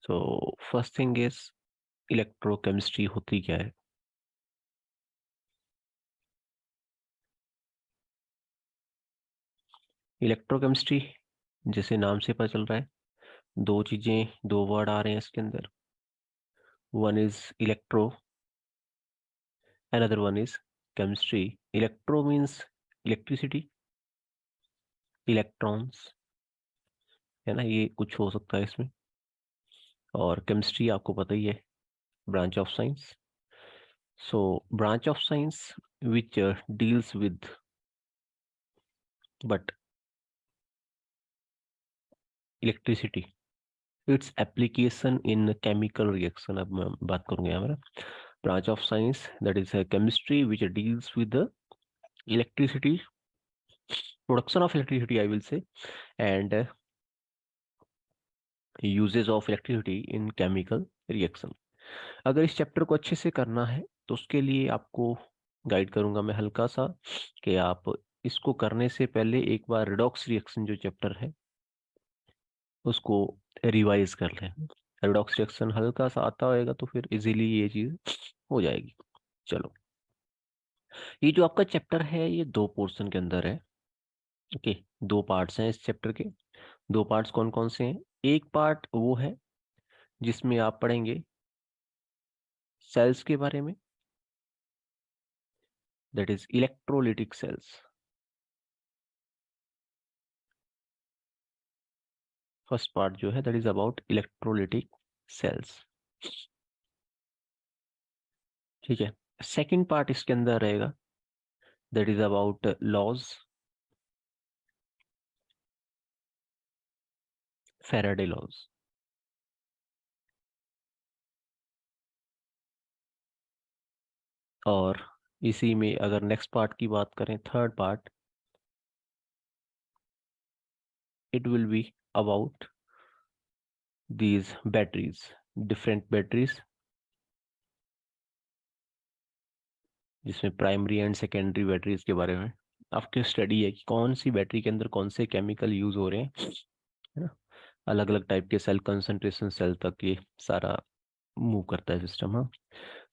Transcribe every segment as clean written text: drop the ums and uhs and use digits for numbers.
So first thing is electrochemistry होती क्या है? इलेक्ट्रोकेमिस्ट्री जैसे नाम से पता चल रहा है, दो चीजें, दो वर्ड आ रहे हैं इसके अंदर. One is electro, another one is chemistry. Electro means electricity, electrons, है ना, ये कुछ हो सकता है इसमें. और केमिस्ट्री आपको पता ही है, branch of science. So branch of science which deals with but electricity, its application in chemical reaction. अब मैं बात करूंगा यहाँ मेरा branch of science, that is chemistry, which deals with the electricity, production of electricity, I will say, and uses of electricity in chemical reaction. अगर इस chapter को अच्छे से करना है तो उसके लिए आपको गाइड करूंगा मैं हल्का सा, कि आप इसको करने से पहले एक बार रिडॉक्स रिएक्शन जो चैप्टर है उसको रिवाइज कर लें. रिडॉक्स रिएक्शन हल्का सा आता होएगा तो फिर इजीली ये चीज हो जाएगी. चलो, ये जो आपका चैप्टर है ये दो पोर्शन के अंदर है. ओके, दो पार्ट्स हैं इस चैप्टर के. दो पार्ट्स कौन कौन से हैं? एक पार्ट वो है जिसमें आप पढ़ेंगे सेल्स के बारे में, that is electrolytic cells. First part जो है that is about electrolytic cells. ठीक है. सेकंड पार्ट इसके अंदर रहेगा, that is about laws, Faraday laws. और इसी में अगर नेक्स्ट पार्ट की बात करें, third part, it will be about these batteries, different batteries, जिसमें प्राइमरी एंड सेकेंडरी बैटरीज के बारे में आपकी स्टडी है कि कौन सी बैटरी के अंदर कौन से केमिकल यूज हो रहे हैं, है ना. अलग अलग टाइप के सेल कंसंट्रेशन सेल तक ये सारा मूव करता है सिस्टम. हाँ.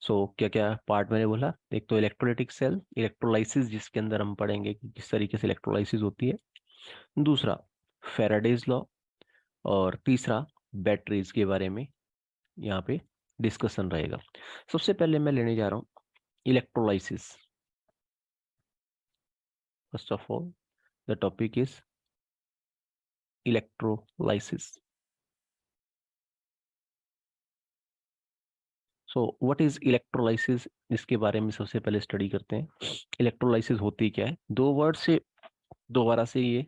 सो क्या क्या पार्ट मैंने बोला? एक तो इलेक्ट्रोलाइटिक सेल, इलेक्ट्रोलाइसिस जिसके अंदर हम पढ़ेंगे कि किस तरीके से इलेक्ट्रोलाइसिस होती है. दूसरा फेराडेज लॉ. और तीसरा बैटरीज के बारे में यहाँ पे डिस्कशन रहेगा. सबसे पहले मैं लेने जा रहा हूँ electrolysis. First of all the topic is electrolysis. So what is electrolysis, इसके बारे में सबसे पहले स्टडी करते हैं. इलेक्ट्रोलाइसिस होती क्या है? दो वर्ड से दोबारा से ये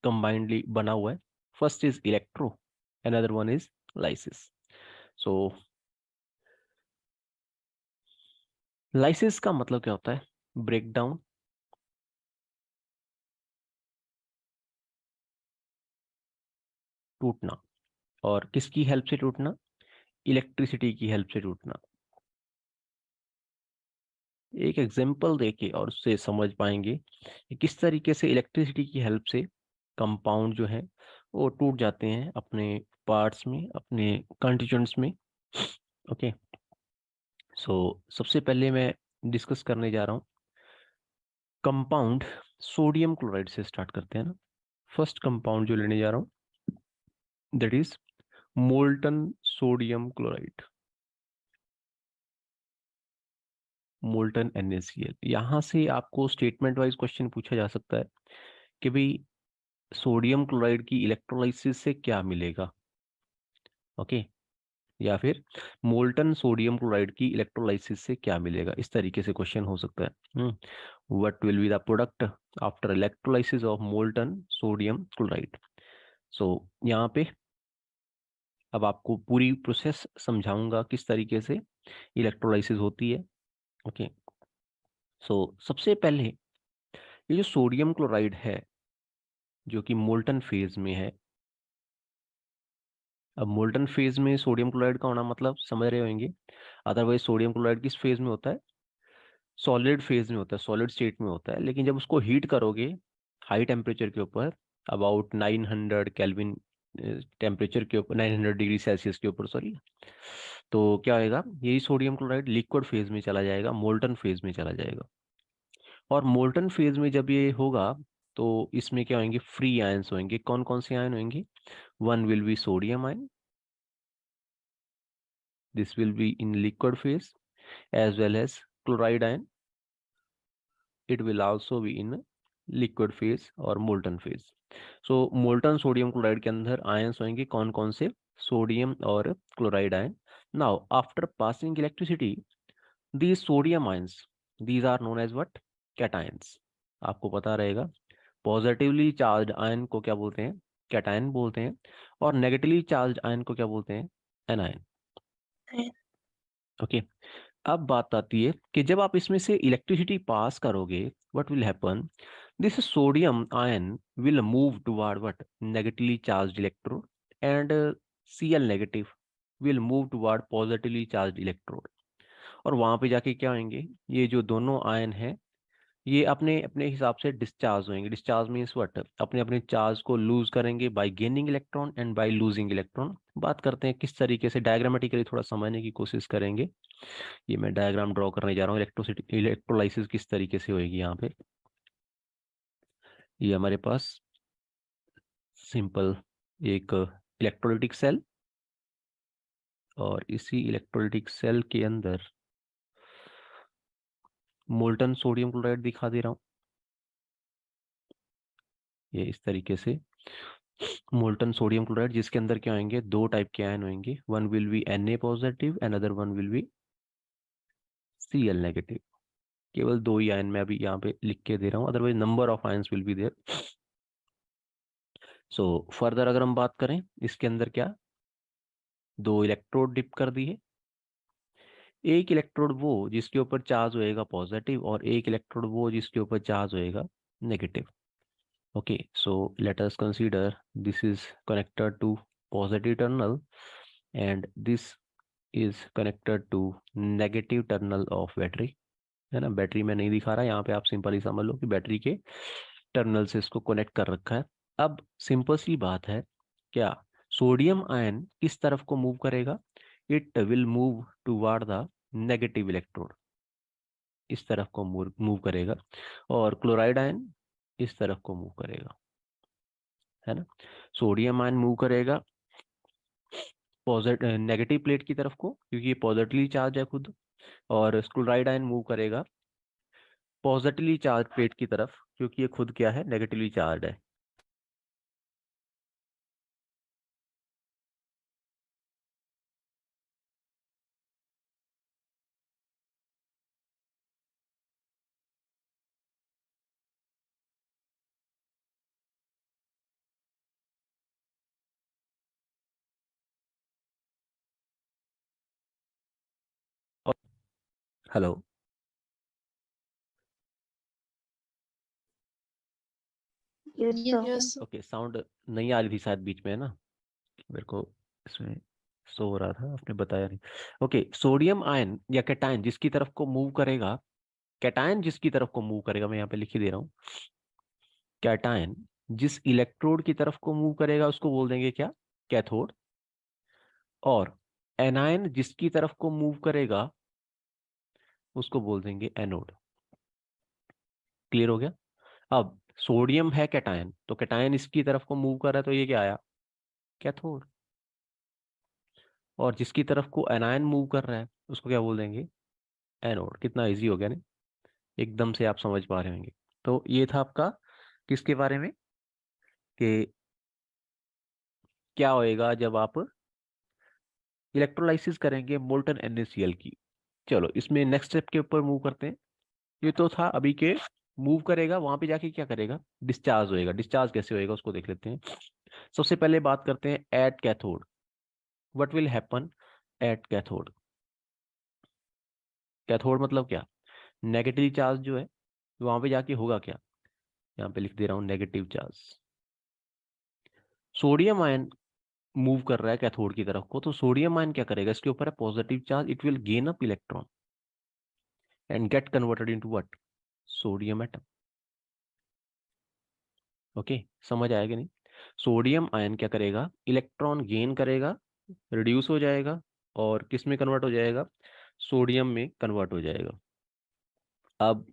कंबाइंडली बना हुआ है. First is electro, another one is lysis. So lysis का मतलब क्या होता है? ब्रेक डाउन, टूटना. और किसकी हेल्प से टूटना? इलेक्ट्रिसिटी की हेल्प से टूटना. एक एग्जांपल देके और उससे समझ पाएंगे कि किस तरीके से इलेक्ट्रिसिटी की हेल्प से कंपाउंड जो है वो टूट जाते हैं अपने पार्ट्स में, अपने कंस्टिट्यूएंट्स में. ओके. सो सबसे पहले मैं डिस्कस करने जा रहा हूँ कंपाउंड सोडियम क्लोराइड से. स्टार्ट करते हैं ना. फर्स्ट कंपाउंड जो लेने जा रहा हूँ that is molten sodium chloride, molten NaCl. यहाँ से आपको स्टेटमेंट वाइज क्वेश्चन पूछा जा सकता है कि भाई सोडियम क्लोराइड की इलेक्ट्रोलाइसिस से क्या मिलेगा. ओके. या फिर मोल्टन सोडियम क्लोराइड की इलेक्ट्रोलाइसिस से क्या मिलेगा, इस तरीके से क्वेश्चन हो सकता है. What will be the product after electrolysis of molten sodium chloride. So यहाँ पे अब आपको पूरी प्रोसेस समझाऊंगा किस तरीके से इलेक्ट्रोलाइसिस होती है. ओके. सो सबसे पहले ये जो सोडियम क्लोराइड है जो कि मोल्टन फेज में है. अब मोल्टन फेज में सोडियम क्लोराइड का होना मतलब समझ रहे होंगे. अदरवाइज सोडियम क्लोराइड किस फेज में होता है? सॉलिड फेज में होता है, सॉलिड स्टेट में होता है. लेकिन जब उसको हीट करोगे हाई टेम्परेचर के ऊपर, अबाउट 900 केल्विन टेम्परेचर के ऊपर, 900 डिग्री सेल्सियस के ऊपर, सॉरी। तो क्या होएगा, यही सोडियम क्लोराइड लिक्विड फेज में चला जाएगा, मोल्टन फेज में चला जाएगा। और मोल्टन फेज में जब ये होगा तो इसमें क्या होंगे, फ्री आयंस होंगे। कौन कौन से आयन होंगे? One will B sodium ion, this will be in liquid phase, as well as chloride ion, it will also be in liquid phase और molten phase. So molten sodium chloride के अंदर ions होंगे कौन कौन से? Sodium और chloride ion. Now after passing electricity, these sodium ions, these are known as what? Cations. आपको पता रहेगा, पॉजिटिवली चार्ज आयन को क्या बोलते हैं? कैटायन बोलते हैं। और नेगेटिवली चार्ज आयन को क्या बोलते हैं? एनायन। ओके। अब बात आती है कि जब आप इसमें से इलेक्ट्रिसिटी पास करोगे, what will happen? This sodium ion will move toward what? Negatively charged electrode, and Cl negative will move toward positively charged electrode. और वहां पे जाके क्या होंगे, ये जो दोनों आयन हैं ये अपने अपने हिसाब से डिस्चार्ज होंगे। Discharge means what? अपने अपने चार्ज को लूज करेंगे bye gaining electron and by losing electron. बात करते हैं किस तरीके से, डायग्रामेटिकली थोड़ा समझने की कोशिश करेंगे। ये मैं डायग्राम ड्रॉ करने जा रहा हूँ, इलेक्ट्रोसिटी इलेक्ट्रोलाइसिस किस तरीके से होएगी यहाँ पे। ये हमारे पास सिंपल एक इलेक्ट्रोलिटिक सेल, और इसी इलेक्ट्रोलिटिक सेल के अंदर मोल्टन सोडियम क्लोराइड दिखा दे रहा हूँ। ये इस तरीके से मोल्टन सोडियम क्लोराइड, जिसके अंदर क्या होंगे, दो टाइप के आयन होंगे, one will B Na positive and other one will B Cl negative. केवल दो ही आयन मैं अभी यहाँ पे लिख के दे रहा हूँ, otherwise number of ions will be there. So further अगर हम बात करें, इसके अंदर क्या, दो इलेक्ट्रोड डिप कर दिए। एक इलेक्ट्रोड वो जिसके ऊपर चार्ज होएगा पॉजिटिव, और एक इलेक्ट्रोड वो जिसके ऊपर चार्ज होएगा negative. Okay, so let us consider this is connected to positive terminal and this is connected to negative terminal of battery, है ना। बैटरी में नहीं दिखा रहा, यहाँ पे आप सिंपल ही समझ लो कि बैटरी के टर्मिनल से इसको कनेक्ट कर रखा है। अब सिंपल सी बात है, क्या सोडियम आयन किस तरफ को मूव करेगा? It will move toward the negative electrode, इस तरफ को मूव करेगा। और क्लोराइड आयन इस तरफ को मूव करेगा, है ना। सोडियम आयन मूव करेगा पॉजिटिव नेगेटिव प्लेट की तरफ को, क्योंकि ये पॉजिटिवली चार्ज है खुद। और क्लोराइड आयन मूव करेगा पॉजिटिवली चार्ज प्लेट की तरफ, क्योंकि ये खुद क्या है, नेगेटिवली चार्ज है। हेलो। Yes. ओके, साउंड नहीं आ रही थी शायद बीच में, है ना। मेरे को इसमें शो हो रहा था, आपने बताया नहीं। ओके, सोडियम आयन या कैटायन जिसकी तरफ को मूव करेगा, कैटायन जिसकी तरफ को मूव करेगा, मैं यहाँ पे लिख ही दे रहा हूँ। कैटायन जिस इलेक्ट्रोड की तरफ को मूव करेगा उसको बोल देंगे क्या? कैथोड। और एनायन जिसकी तरफ को मूव करेगा उसको बोल देंगे एनोड। क्लियर हो गया? अब सोडियम है कैटायन, तो कैटायन इसकी तरफ को मूव कर रहा है, तो ये क्या आया? कैथोड। और जिसकी तरफ को एनायन मूव कर रहा है उसको क्या बोल देंगे? एनोड। कितना इजी हो गया नहीं? एकदम से आप समझ पा रहे होंगे। तो ये था आपका किसके बारे में, कि क्या होएगा जब आप इलेक्ट्रोलाइसिस करेंगे मोल्टन NaCl की। चलो इसमें नेक्स्ट स्टेप के ऊपर मूव करते हैं। ये तो था अभी के, मूव करेगा वहां पे जाके क्या करेगा? डिस्चार्ज होएगा। डिस्चार्ज कैसे होएगा उसको देख लेते हैं। सबसे पहले बात करते हैं at cathode. What will happen at cathode? Cathode मतलब क्या? नेगेटिव चार्ज जो है वहां पे जाके होगा क्या? यहाँ पे लिख दे रहा हूँ negative charge. Sodium ion move कर रहा है कैथोड की तरफ को, तो सोडियम आयन क्या करेगा? इसके ऊपर है positive charge, it will gain up electron and get converted into what? Sodium atom. Okay, समझ आएगा नहीं? सोडियम आयन क्या करेगा, इलेक्ट्रॉन गेन करेगा, रिड्यूस हो जाएगा और किस में कन्वर्ट हो जाएगा, सोडियम में कन्वर्ट हो जाएगा। अब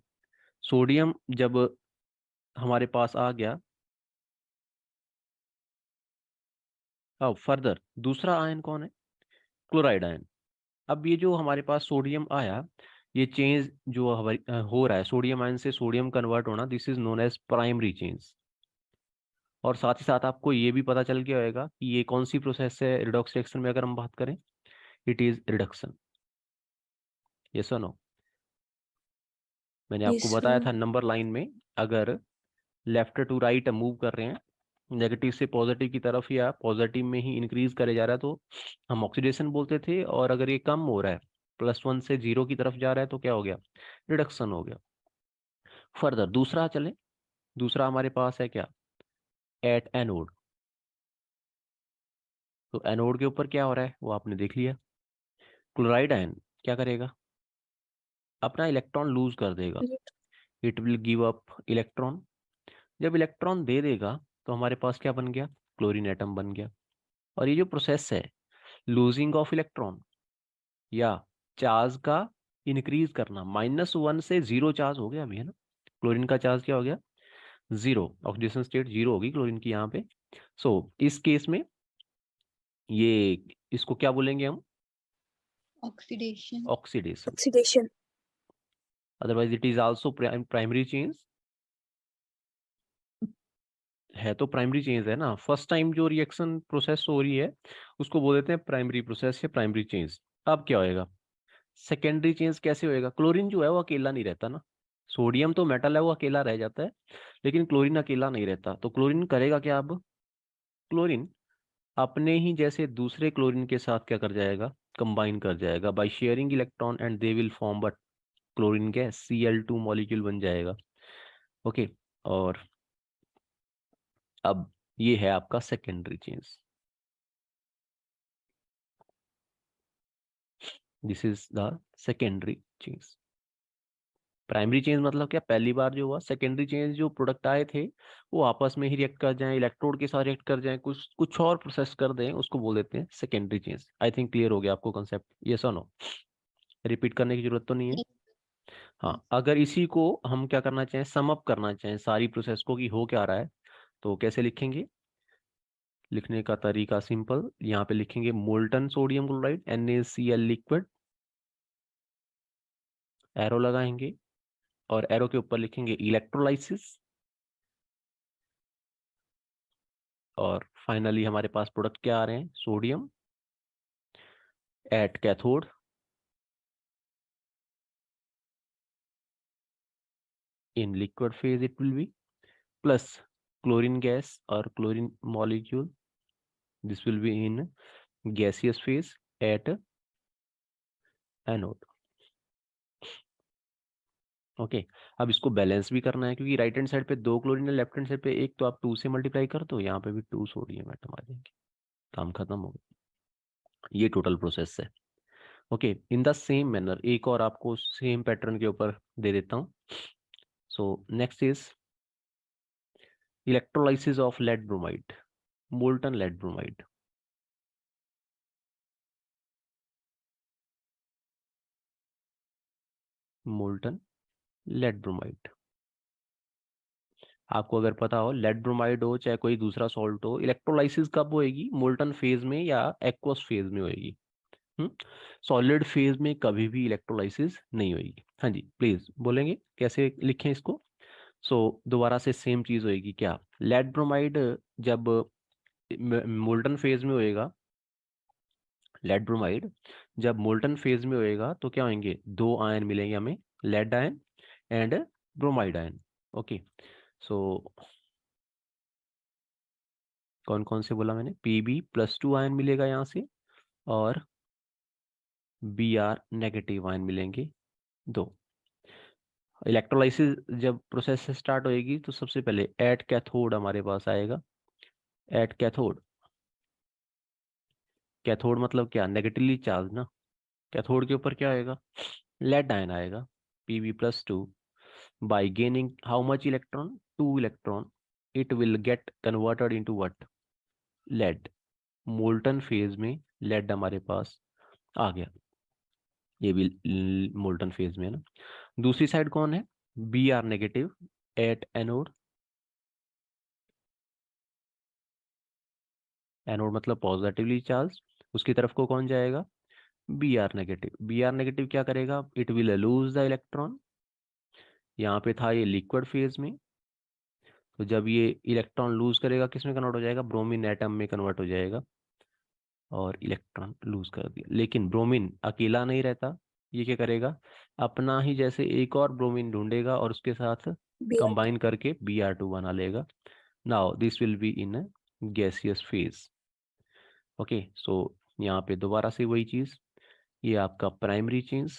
सोडियम जब हमारे पास आ गया, अब फर्दर दूसरा आयन कौन है, क्लोराइड आयन। अब ये जो हमारे पास सोडियम आया, ये चेंज जो हो रहा है, सोडियम आयन से सोडियम कन्वर्ट होना, this is known as primary change. और साथ ही साथ आपको ये भी पता चल गया होगा कि ये कौन सी प्रोसेस है रिडॉक्स रिएक्शन में, अगर हम बात करें, इट इज रिडक्शन। यस और नो? मैंने आपको Yes, बताया sir. था नंबर लाइन में, अगर लेफ्ट टू राइट मूव कर रहे हैं, नेगेटिव से पॉजिटिव की तरफ या पॉजिटिव में ही इंक्रीज करे जा रहा है, तो हम ऑक्सीडेशन बोलते थे। और अगर ये कम हो रहा है, +1 से 0 की तरफ जा रहा है, तो क्या हो गया, रिडक्शन हो गया। फर्दर दूसरा चले, दूसरा हमारे पास है क्या, एट एनोड। तो एनोड के ऊपर क्या हो रहा है वो आपने देख लिया। क्लोराइड आयन क्या करेगा, अपना इलेक्ट्रॉन लूज कर देगा, it will give up electron. जब इलेक्ट्रॉन दे देगा तो हमारे पास क्या बन गया, क्लोरीन एटम बन गया। और ये जो प्रोसेस है लूजिंग ऑफ इलेक्ट्रॉन या चार्ज का इंक्रीज करना, -1 से 0 चार्ज हो गया अभी, है ना। क्लोरीन का चार्ज क्या हो गया, 0, ऑक्सीडेशन स्टेट 0 होगी क्लोरीन की यहाँ पे। सो इस केस में ये, इसको क्या बोलेंगे हम, Oxidation. Oxidation. Oxidation. Otherwise it is also primary change, है तो प्राइमरी चेंज है ना। फर्स्ट टाइम जो रिएक्शन प्रोसेस हो रही है उसको बोल देते हैं प्राइमरी प्रोसेस या प्राइमरी चेंज। अब क्या होएगा, सेकेंडरी चेंज कैसे होएगा, क्लोरीन जो है वो अकेला नहीं रहता ना, सोडियम तो मेटल है वो अकेला रह जाता है, लेकिन क्लोरीन अकेला नहीं रहता। तो क्लोरीन करेगा क्या, अब क्लोरीन अपने ही जैसे दूसरे क्लोरीन के साथ क्या कर जाएगा, कंबाइन कर जाएगा by sharing electron, and they will form but chlorine gas, Cl2 molecule बन जाएगा। ओके। और अब ये है आपका secondary change, this is the secondary change. Primary change मतलब क्या, पहली बार जो हुआ। सेकेंडरी चेंज जो प्रोडक्ट आए थे वो आपस में ही रिएक्ट कर जाएं, इलेक्ट्रोड के साथ रिएक्ट कर जाएं, कुछ कुछ और प्रोसेस कर दें, उसको बोल देते हैं secondary change. I think clear हो गया आपको कंसेप्ट, यस और नो? रिपीट करने की जरूरत तो नहीं है। हाँ, अगर इसी को हम क्या करना चाहें, सम अप करना चाहें सारी प्रोसेस को कि हो क्या रहा है, तो कैसे लिखेंगे, लिखने का तरीका सिंपल, यहाँ पे लिखेंगे molten sodium chloride NaCl liquid, arrow लगाएंगे और एरो के ऊपर लिखेंगे इलेक्ट्रोलाइसिस, और फाइनली हमारे पास प्रोडक्ट क्या आ रहे हैं, sodium at cathode, in liquid phase it will be, plus chlorine gas और chlorine molecule, this will be in gaseous phase at anode. Okay. अब इसको बैलेंस भी करना है, क्योंकि राइट हैंड साइड पे 2 क्लोरीन है, लेफ्ट हैंड साइड पे एक, तो आप 2 से मल्टीप्लाई कर दो, यहाँ पे भी 2 सोडियम एटम आ जाएंगे, काम खत्म हो गया। ये टोटल प्रोसेस है। Okay, in the same manner एक और आपको सेम पैटर्न के ऊपर दे देता हूँ। So next is electrolysis of lead bromide, molten lead bromide. Molten lead bromide, आपको अगर पता हो, लेड ब्रोमाइड हो चाहे कोई दूसरा सॉल्ट हो, इलेक्ट्रोलाइसिस कब होएगी, मोल्टन फेज में या एक्वस फेज में होएगी। सॉलिड फेज में कभी भी इलेक्ट्रोलाइसिस नहीं होगी। हाँ जी, प्लीज बोलेंगे कैसे लिखें इसको। दोबारा से सेम चीज होएगी क्या, लेड ब्रोमाइड जब मोल्टन फेज में होएगा, लेड ब्रोमाइड जब मोल्टन फेज में होएगा तो क्या होंगे, 2 आयन मिलेंगे हमें, lead ion and bromide ion. Okay. So कौन कौन से बोला मैंने, Pb+2 आयन मिलेगा यहाँ से, और Br नेगेटिव आयन मिलेंगे 2। इलेक्ट्रोलाइसिस जब प्रोसेस स्टार्ट होएगी तो सबसे पहले एट कैथोड हमारे पास आएगा, एट कैथोड, कैथोड मतलब क्या, नेगेटिवली चार्ज ना, कैथोड के ऊपर क्या आएगा, लेड आयन आएगा, Pb+2, by gaining how much electron, 2 electron, it will get converted into what, lead, molten phase में लेड हमारे पास आ गया, ये भी मोल्टन फेज में है ना। दूसरी साइड कौन है, B R negative at anode, anode मतलब पॉजिटिवली चार्ज, उसकी तरफ को कौन जाएगा, B R negative. B R negative क्या करेगा, it will lose the electron, यहाँ पे था ये लिक्विड फेज में, तो जब ये इलेक्ट्रॉन लूज करेगा किस में कन्वर्ट हो जाएगा, ब्रोमीन एटम में कन्वर्ट हो जाएगा, और इलेक्ट्रॉन लूज कर दिया। लेकिन ब्रोमीन अकेला नहीं रहता, ये क्या करेगा, अपना ही जैसे एक और ब्रोमीन ढूंढेगा और उसके साथ Br2. कंबाइन करके Br2 बना लेगा। Now this will be in gaseous phase. Okay, so यहाँ पे दोबारा से वही चीज, ये आपका प्राइमरी चेंज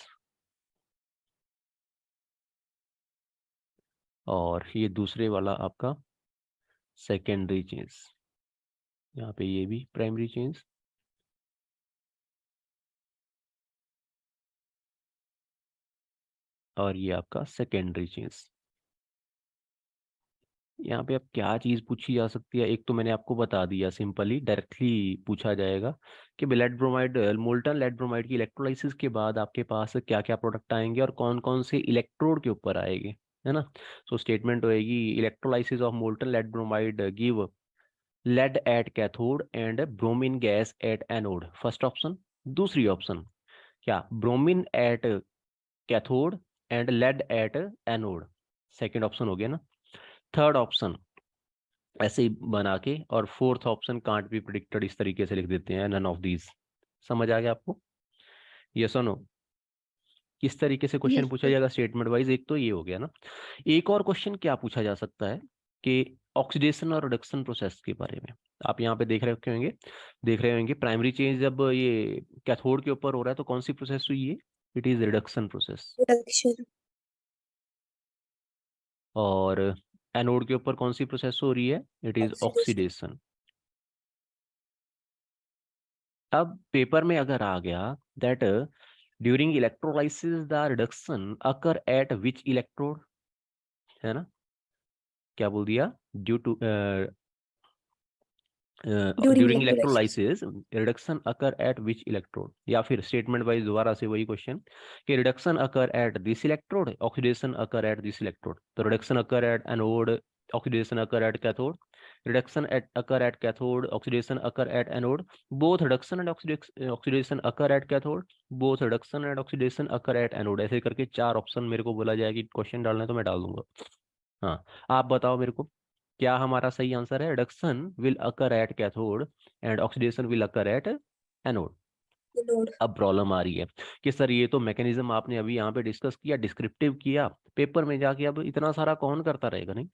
और ये दूसरे वाला आपका सेकेंडरी चेंज, यहाँ पे ये भी प्राइमरी चेंज और ये आपका सेकेंडरी चेंज। यहाँ पे अब क्या चीज पूछी जा सकती है, एक तो मैंने आपको बता दिया, सिंपली डायरेक्टली पूछा जाएगा कि lead bromide, molten lead bromide की इलेक्ट्रोलाइसिस के बाद आपके पास क्या क्या प्रोडक्ट आएंगे और कौन कौन से इलेक्ट्रोड के ऊपर आएंगे, है ना। सो स्टेटमेंट होएगी, electrolysis of molten lead bromide give lead at cathode and bromine gas at anode, first option. दूसरी ऑप्शन क्या, bromine at cathode and lead at anode, second option हो गया ना। थर्ड ऑप्शन ऐसे ही बना के, और fourth option can't be predicted, इस तरीके से लिख देते हैं, नन ऑफ दीज। समझ आ गया आपको, यस और नो। किस तरीके से क्वेश्चन Yes, पूछा sir. जाएगा स्टेटमेंट वाइज, एक तो ये हो गया ना। एक और क्वेश्चन क्या पूछा जा सकता है कि ऑक्सीडेशन और रिडक्शन प्रोसेस के बारे में। आप यहाँ पे देख रहे होंगे प्राइमरी चेंज जब ये कैथोड के ऊपर हो रहा है तो कौन सी प्रोसेस हुई है, it is reduction process. Reduction. और एनोड के ऊपर कौन सी प्रोसेस हो रही है, इट इज Oxidation. ऑक्सीडेशन। अब पेपर में अगर आ गया that during electrolysis the reduction occur at which electrode, है ना, क्या बोल दिया, due to During during electrolysis. Electrolysis reduction occur at which electrode, या फिर स्टेटमेंट वाइज दोबारा से वही क्वेश्चन कि reduction occur at this electrode, oxidation occur at this electrode. तो reduction occur at anode, oxidation occur at cathode, reduction at occur at cathode, oxidation occur at anode, both reduction and oxidation occur at cathode, both reduction and oxidation occur at anode, ऐसे करके चार option मेरे को बोला जाए कि question डालना है तो मैं डाल दूंगा। हाँ, आप बताओ मेरे को क्या हमारा सही आंसर है, reduction will occur at cathode and oxidation will occur at anode. Anode. अब प्रॉब्लम आ रही है कि सर ये तो मैकेनिज्म आपने अभी यहाँ पे डिस्कस किया, डिस्क्रिप्टिव किया, पेपर में जाके अब इतना सारा कौन करता रहेगा, नहीं।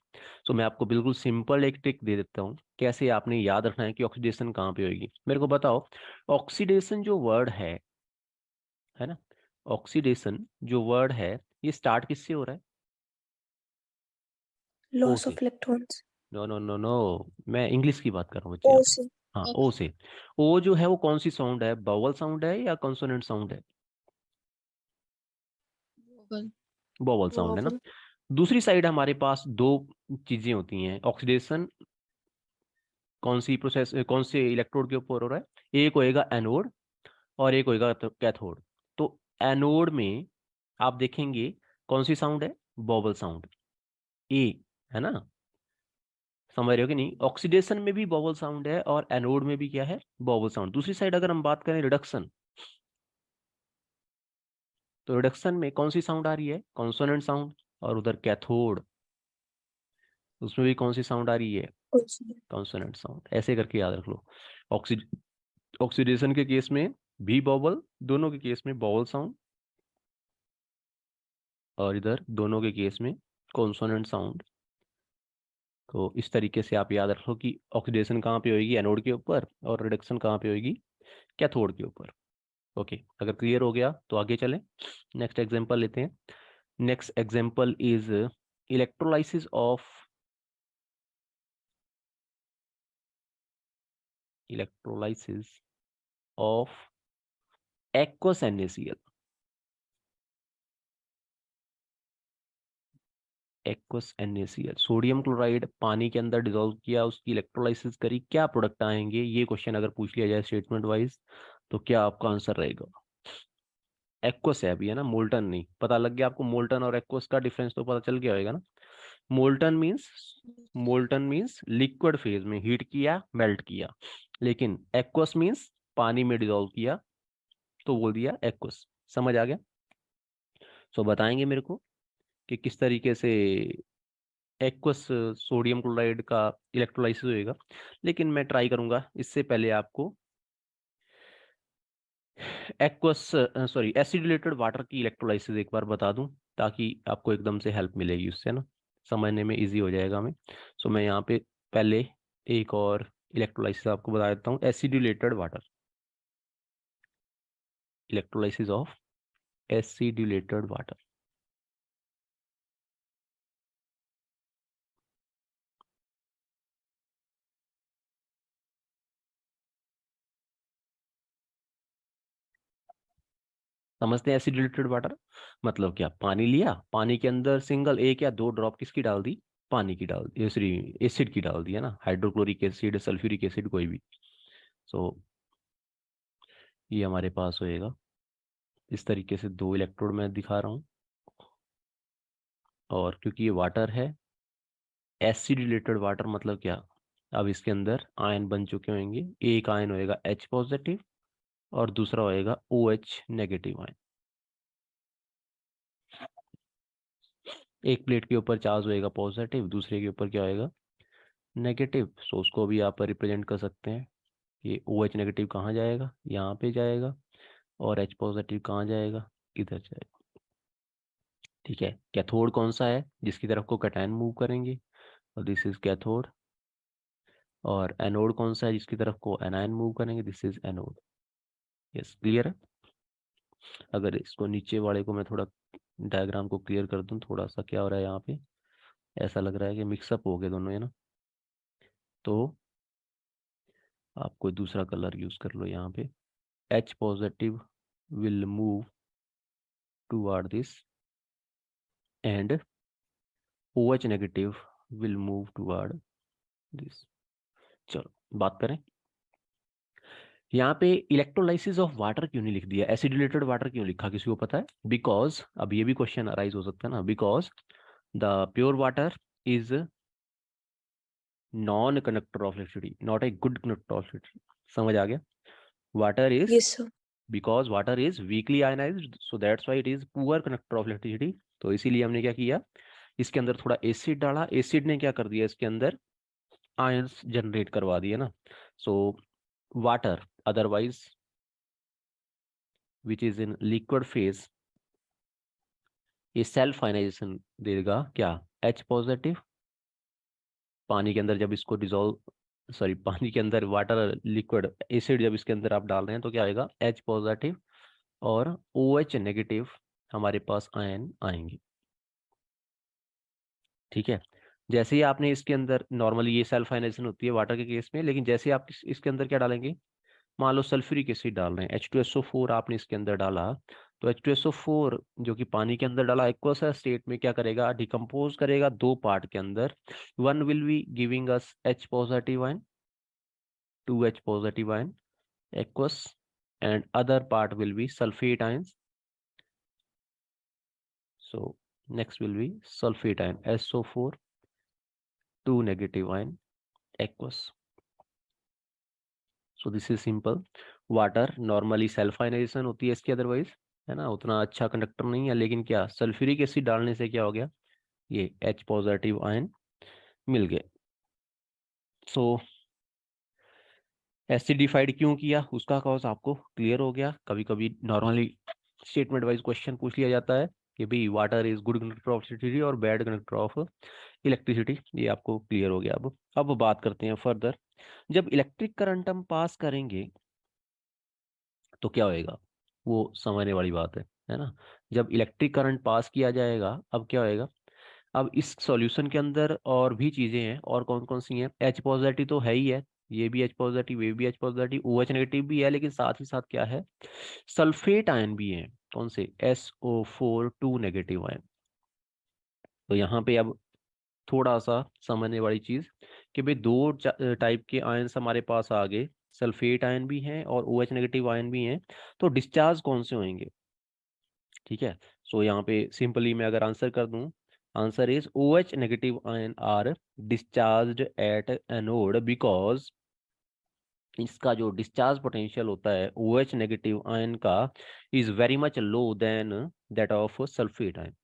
सो मैं आपको बिल्कुल सिंपल एक ट्रिक दे देता हूँ कैसे आपने याद रखना है कि ऑक्सीडेशन कहाँ पे होगी। मेरे को बताओ, ऑक्सीडेशन जो वर्ड है ना, ऑक्सीडेशन जो वर्ड है ये स्टार्ट किससे हो रहा है, ओ Loss से। of electrons. No no no no, मैं इंग्लिश की बात कर रहा हूँ बच्चे यहाँ O पे। से. हाँ, ओ से। ओ जो है वो कौन सी साउंड है, बावल साउंड है या कॉन्सोनेंट साउंड है, Vowel. बावल साउंड है ना। Vowel. दूसरी साइड हमारे पास दो चीजें होती हैं, ऑक्सीडेशन कौन सी प्रोसेस, कौन से इलेक्ट्रोड के ऊपर हो रहा है, एक होएगा एनोड और एक होएगा कैथोड। तो एनोड में आप देखेंगे कौन सी साउंड है, बॉबल साउंड, ए, है ना। समझ रहे हो कि नहीं, ऑक्सीडेशन में भी बॉबल साउंड है और एनोड में भी क्या है, बॉबल साउंड। दूसरी साइड अगर हम बात करें रिडक्शन, तो रिडक्शन में कौन सी साउंड आ रही है, कॉन्सोनेंट साउंड। और उधर कैथोड, उसमें भी कौन सी साउंड आ रही है, Consonant. Consonant sound. ऐसे करके याद रख लो, ऑक्सीडेशन के केस में भी बॉबल, दोनों के केस में बॉबल साउंड, और इधर दोनों के केस में कॉन्सोनेंट साउंड। तो इस तरीके से आप याद रखो कि ऑक्सीडेशन कहाँ पे होगी, एनोड के ऊपर, और रिडक्शन कहाँ पे होगी, कैथोड के ऊपर। ओके, अगर क्लियर हो गया तो आगे चलें, नेक्स्ट एग्जांपल लेते हैं। Next example is electrolysis of electrolysis of aqueous NaCl। Aqueous NaCl, sodium chloride पानी के अंदर डिसॉल्व किया, उसकी इलेक्ट्रोलाइसिस करी, क्या प्रोडक्ट आएंगे? ये क्वेश्चन अगर पूछ लिया जाए स्टेटमेंट वाइज तो क्या आपका आंसर रहेगा? एक्वस है अभी, है ना, मोल्टन नहीं। पता लग गया आपको मोल्टन और एक्वस का डिफरेंस तो पता चल गया होगा ना। मोल्टन मीन्स लिक्विड फेज में हीट किया, मेल्ट किया, लेकिन एक्वस मीन्स पानी में डिसॉल्व किया, तो बोल दिया एक्वस। समझ आ गया? सो बताएंगे मेरे को कि किस तरीके से एक्वस सोडियम क्लोराइड का इलेक्ट्रोलाइसिस होएगा, लेकिन मैं ट्राई करूंगा। इससे पहले आपको एक्वस सॉरी एसिडुलेटेड वाटर की इलेक्ट्रोलाइसिस एक बार बता दूं, ताकि आपको एकदम से हेल्प मिलेगी उससे ना, समझने में इजी हो जाएगा हमें। सो मैं यहाँ पे पहले एक और इलेक्ट्रोलाइसिस आपको बता देता हूँ, एसिडुलेटेड वाटर, इलेक्ट्रोलाइसिस ऑफ एसिडुलेटेड वाटर। समझते हैं एसिडुलेटेड वाटर मतलब क्या? पानी लिया, पानी के अंदर सिंगल एक या दो ड्रॉप किसकी डाल दी? पानी की डाल दी, सॉरी एसिड की डाल दी, है ना, हाइड्रोक्लोरिक एसिड, सल्फ्यूरिक एसिड, कोई भी। सो ये हमारे पास होएगा इस तरीके से, दो इलेक्ट्रोड मैं दिखा रहा हूँ। और क्योंकि ये वाटर है, एसिडुलेटेड वाटर मतलब क्या? अब इसके अंदर आयन बन चुके होंगे, एक आयन होएगा H पॉजिटिव और दूसरा होएगा OH नेगेटिव आयन। एक प्लेट के ऊपर चार्ज होएगा पॉजिटिव, दूसरे के ऊपर क्या होएगा? नेगेटिव। सो उसको भी आप रिप्रेजेंट कर सकते हैं। ये OH नेगेटिव कहाँ जाएगा? यहाँ पे जाएगा। और H पॉजिटिव कहाँ जाएगा? इधर जाएगा। ठीक है। कैथोड कौन सा है? जिसकी तरफ को कैटायन मूव करेंगे, और दिस इज कैथोड। और एनोड कौन सा है? जिसकी तरफ को एनायन मूव करेंगे, this is anode. Yes, clear है? अगर इसको नीचे वाले को मैं थोड़ा डायग्राम को क्लियर कर दूं, थोड़ा सा क्या हो रहा है यहाँ पे, ऐसा लग रहा है कि मिक्सअप हो गए दोनों, है ना। तो आप कोई दूसरा कलर यूज कर लो यहाँ पे। H positive will move toward this and OH negative will move toward this. चलो बात करें। यहाँ पे इलेक्ट्रोलाइसिस ऑफ वाटर क्यों नहीं लिख दिया, एसिडुलेटेड वाटर क्यों लिखा? किसी को पता है? बिकॉज अब ये भी क्वेश्चन अराइज हो सकता है ना, because the pure water is non conductor of electricity, not a good conductor of electricity. समझ आ गया? Water is, Yes, sir. Because water is weekly ionised, so that's why it is poor conductor of electricity. तो इसीलिए हमने क्या किया, इसके अंदर थोड़ा एसिड डाला, एसिड ने क्या कर दिया, इसके अंदर आयंस जनरेट करवा दिए ना। So water otherwise which is in liquid phase, ये सेल्फ आयनाइजेशन देगा क्या? H positive. पानी के अंदर जब इसको डिजोल्व, सॉरी पानी के अंदर वाटर लिक्विड एसिड जब इसके अंदर आप डाल रहे हैं तो क्या आएगा? H पॉजिटिव और OH नेगेटिव हमारे पास आयन आएंगे। ठीक है। जैसे ही आपने इसके अंदर, नॉर्मली ये सेल्फ आयनाइजेशन होती है वाटर के केस में, लेकिन जैसे आप इसके अंदर क्या डालेंगे, मान लो सल्फ्यूरिक एसिड डाल रहे हैं, H2SO4 आपने इसके अंदर डाला, तो H2SO4 जो कि पानी के अंदर डाला, एक्वस स्टेट में क्या करेगा? डिकम्पोज करेगा दो पार्ट के अंदर। One will be giving us H positive ion, 2H positive ion aqueous, and other part will be sulphate ions. So next will be sulphate ion SO4, 2 negative ion aqueous. So this is simple. Water normally self ionisation होती है इसकी, otherwise, है ना, उतना अच्छा conductor नहीं है, लेकिन क्या सल्फ्यूरिक एसिड डालने से क्या हो गया, ये H पॉजिटिव आयन मिल गए। सो एसिडिफाइड क्यों किया, उसका कॉज आपको क्लियर हो गया। कभी कभी नॉर्मली स्टेटमेंट वाइज क्वेश्चन पूछ लिया जाता है कि भाई water is good conductor of electricity और बैड कंडक्टर ऑफ इलेक्ट्रिसिटी, ये आपको क्लियर हो गया। अब बात करते हैं फर्दर। जब इलेक्ट्रिक करंट हम पास करेंगे तो क्या होएगा, वो समझने वाली बात है ना। जब इलेक्ट्रिक करंट पास किया जाएगा, अब क्या होएगा, अब इस सॉल्यूशन के अंदर और भी चीजें हैं, और कौन कौन सी हैं? H पॉजिटिव तो है ही है, ये भी H पॉजिटिव, ये भी H पॉजिटिव, OH नेगेटिव भी है, लेकिन साथ ही साथ क्या है, सल्फेट आयन भी है। कौन से? SO4 2 negative ion. तो यहाँ पे अब थोड़ा सा समझने वाली चीज कि भाई दो टाइप के आयंस हमारे पास आ गए, सल्फेट आयन भी हैं और OH नेगेटिव आयन भी हैं, तो डिस्चार्ज कौन से होंगे? ठीक है, सो यहाँ पे सिंपली मैं अगर आंसर कर दूं, answer is OH negative ion are discharged at anode because इसका जो डिस्चार्ज पोटेंशियल होता है OH नेगेटिव आयन का is very much low than that of sulphate ion.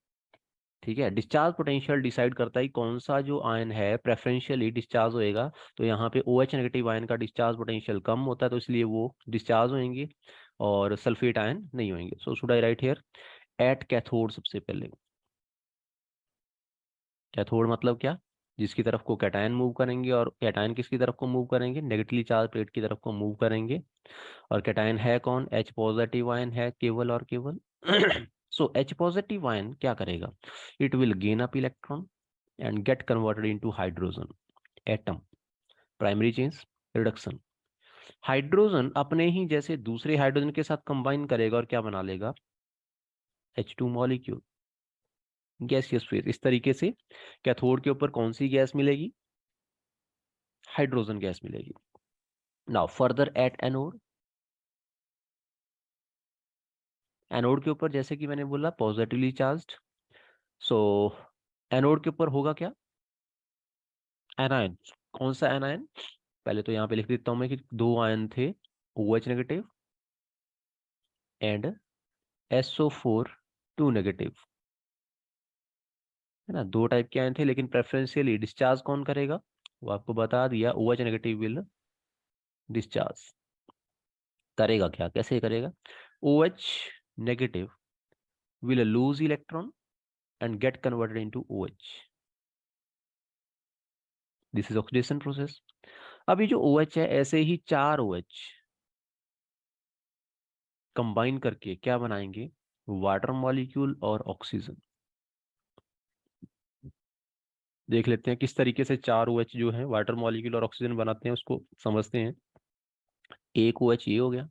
ठीक है, डिस्चार्ज पोटेंशियल डिसाइड करता है कि कौन सा जो आयन है प्रेफरेंशियली डिस्चार्ज होएगा। तो यहाँ पे OH नेगेटिव आयन का डिस्चार्ज पोटेंशियल कम होता है, तो इसलिए वो डिस्चार्ज होंगे और सल्फेट आयन नहीं होंगे। So should I right here at cathode? सबसे पहले कैथोड मतलब क्या? जिसकी तरफ को कैटायन मूव करेंगे, और कैटायन किसकी तरफ को मूव करेंगे? नेगेटिवली चार्ज प्लेट की तरफ को मूव करेंगे। और कैटायन है कौन? H पॉजिटिव आयन है केवल और केवल। सो H पॉजिटिव आयन क्या करेगा? It will gain up electron and get converted into hydrogen atom. Primary change, reduction. Hydrogen अपने ही जैसे दूसरे हाइड्रोजन के साथ कंबाइन करेगा और क्या बना लेगा? H2 molecule, gaseous phase. इस तरीके से कैथोड के ऊपर कौन सी गैस मिलेगी? हाइड्रोजन गैस मिलेगी। Now further at anode, anode के ऊपर जैसे कि मैंने बोला पॉजिटिवली चार्ज्ड, सो एनोड के ऊपर होगा क्या? एनायन। कौन सा एनायन? पहले तो यहाँ पे लिख देता हूं मैं कि दो आयन थे, OH negative and SO4 2 negative, है ना। दो टाइप के आयन थे, लेकिन प्रेफरेंशियली डिस्चार्ज कौन करेगा? वो आपको बता दिया, OH नेगेटिव विल डिस्चार्ज। करेगा क्या, कैसे करेगा? OH negative will lose electron and get converted into OH. This is oxidation process. अब ये जो OH है, ऐसे ही चार OH कंबाइन करके क्या बनाएंगे? वाटर मॉलिक्यूल और ऑक्सीजन। देख लेते हैं किस तरीके से चार OH जो है वाटर मॉलिक्यूल और ऑक्सीजन बनाते हैं, उसको समझते हैं। एक OH ये हो गया,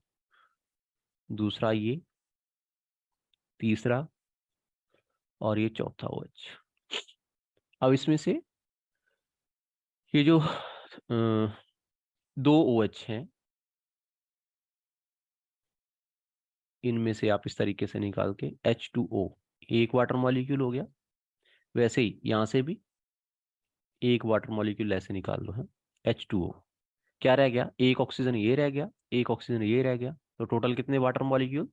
दूसरा ये, तीसरा और ये चौथा OH। अब इसमें से ये जो दो OH हैं, इनमें से आप इस तरीके से निकाल के H2O, एक वाटर मॉलिक्यूल हो गया। वैसे ही यहां से भी एक वाटर मॉलिक्यूल ऐसे निकाल लो है, H2O। क्या रह गया? एक ऑक्सीजन ये रह गया, एक ऑक्सीजन ये रह गया। तो टोटल कितने वाटर मॉलिक्यूल?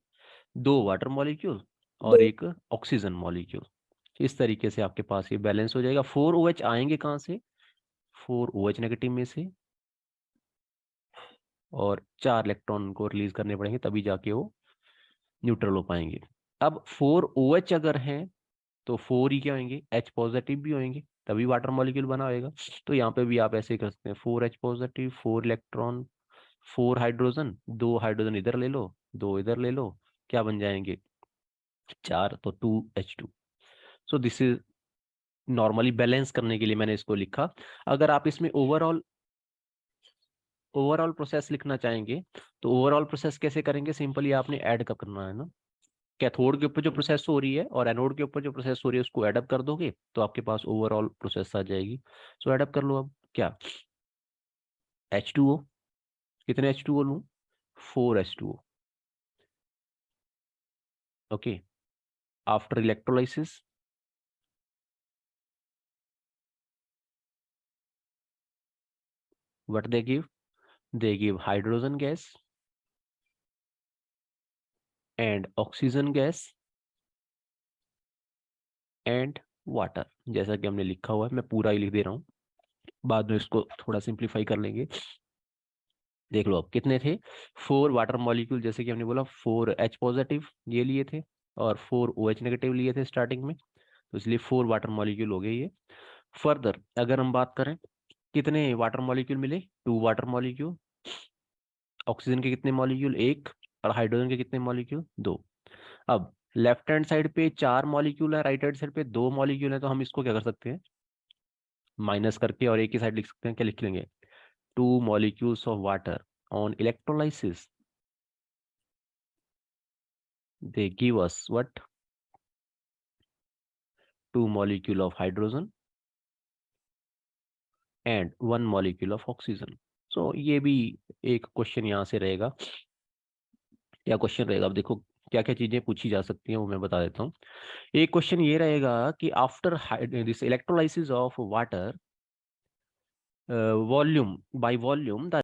दो वाटर मॉलिक्यूल और दो एक ऑक्सीजन मॉलिक्यूल। इस तरीके से आपके पास ये बैलेंस हो जाएगा। 4 OH आएंगे कहाँ से? 4 OH नेगेटिव में से, और 4 इलेक्ट्रॉन को रिलीज करने पड़ेंगे, तभी जाके वो न्यूट्रल हो पाएंगे। अब 4 OH अगर हैं तो 4 ही क्या होंगे? H पॉजिटिव भी होंगे, तभी वाटर मॉलिक्यूल बना होगा। तो यहाँ पे भी आप ऐसे ही कर सकते हैं, 4H positive, 4 electron, 4 hydrogen, 2 hydrogen इधर ले लो, 2 इधर ले लो, क्या बन जाएंगे? 4, तो 2H2। So this is normally balance करने के लिए मैंने इसको लिखा। अगर आप इसमें ओवरऑल ओवरऑल प्रोसेस लिखना चाहेंगे तो ओवरऑल प्रोसेस कैसे करेंगे? सिंपली आपने ऐड का करना है ना। कैथोड के ऊपर जो प्रोसेस हो रही है और एनोड के ऊपर जो प्रोसेस हो रही है उसको एडअप कर दोगे तो आपके पास ओवरऑल प्रोसेस आ जाएगी। सो एडअप कर लो। अब क्या? H2O, कितने H2O लूं? 4H2O। Okay, after electrolysis what they give? They give hydrogen gas and oxygen gas and water। जैसा कि हमने लिखा हुआ है, मैं पूरा ही लिख दे रहा हूँ, बाद में इसको थोड़ा सिंप्लीफाई कर लेंगे। देख लो अब कितने थे? 4 वाटर मॉलिक्यूल, जैसे कि हमने बोला 4H पॉजिटिव ये लिए थे और 4 OH नेगेटिव लिए थे स्टार्टिंग में, तो इसलिए 4 वाटर मॉलिक्यूल हो गए ये। फर्दर अगर हम बात करें, कितने वाटर मॉलिक्यूल मिले? 2 वाटर मॉलिक्यूल। ऑक्सीजन के कितने मॉलिक्यूल? एक। और हाइड्रोजन के कितने मॉलिक्यूल? दो। अब लेफ्ट हैंड साइड पे 4 मॉलिक्यूल है, राइट हैंड साइड पे 2 मॉलिक्यूल है, तो हम इसको क्या कर सकते हैं? माइनस करके और एक ही साइड लिख सकते हैं। क्या लिख लेंगे? 2 molecules of water on electrolysis they give us what? 2 molecule of hydrogen and 1 molecule of oxygen. So ये भी एक क्वेश्चन यहाँ से रहेगा। क्या क्वेश्चन रहेगा, अब देखो क्या क्या चीजें पूछी जा सकती हैं वो मैं बता देता हूँ। एक क्वेश्चन ये रहेगा कि after this electrolysis of water volume by volume the